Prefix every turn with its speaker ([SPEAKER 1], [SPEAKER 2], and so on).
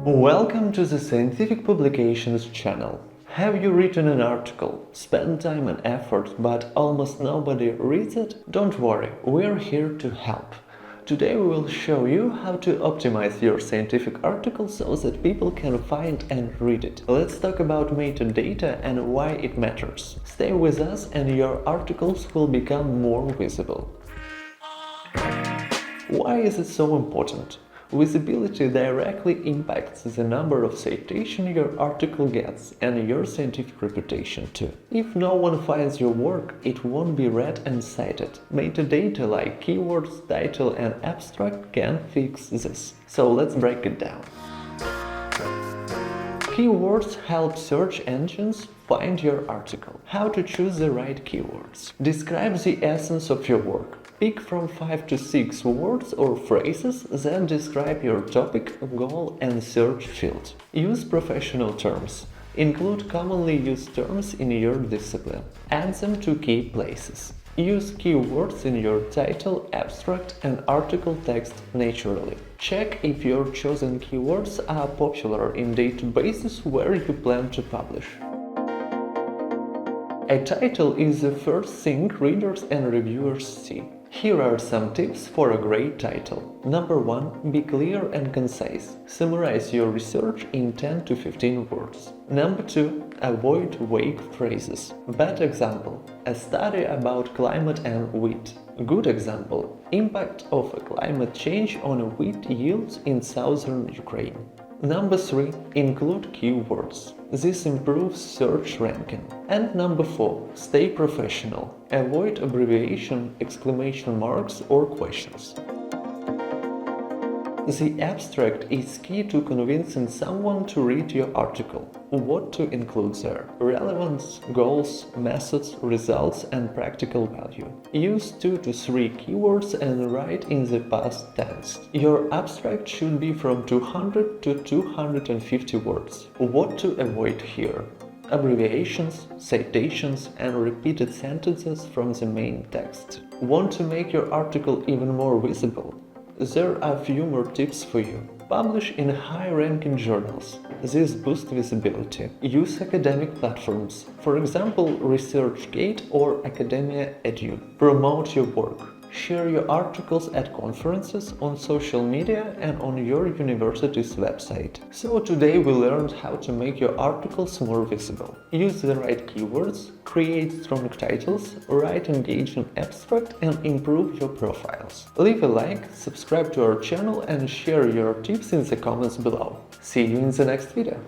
[SPEAKER 1] Welcome to the Scientific Publications channel. Have you written an article, spent time and effort, but almost nobody reads it? Don't worry, we're here to help. Today we will show you how to optimize your scientific article so that people can find and read it. Let's talk about metadata and why it matters. Stay with us and your articles will become more visible. Why is it so important? Visibility directly impacts the number of citations your article gets and your scientific reputation too. If no one finds your work, it won't be read and cited. Metadata like keywords, title and abstract can fix this. So let's break it down. Keywords help search engines find your article. How to choose the right keywords. Describe the essence of your work. Pick from 5 to 6 words or phrases that describe your topic, goal and search field. Use professional terms. Include commonly used terms in your discipline. Add them to key places. Use keywords in your title, abstract and article text naturally. Check if your chosen keywords are popular in databases where you plan to publish. A title is the first thing readers and reviewers see. Here are some tips for a great title. Number 1. Be clear and concise. Summarize your research in 10 to 15 words. Number 2. Avoid vague phrases. Bad example: a study about climate and wheat. Good example: impact of climate change on wheat yields in southern Ukraine. Number 3. Include keywords. This improves search ranking. And number 4. Stay professional. Avoid abbreviation, exclamation marks or questions. The abstract is key to convincing someone to read your article. What to include there? Relevance, goals, methods, results and practical value. Use 2 to 3 keywords and write in the past tense. Your abstract should be from 200 to 250 words. What to avoid here? Abbreviations, citations and repeated sentences from the main text. Want to make your article even more visible? There are a few more tips for you. Publish in high-ranking journals. This boosts visibility. Use academic platforms, for example, ResearchGate or Academia Edu. Promote your work. Share your articles at conferences, on social media and on your university's website. So today we learned how to make your articles more visible. Use the right keywords, create strong titles, write engaging abstract and improve your profiles. Leave a like, subscribe to our channel and share your tips in the comments below. See you in the next video.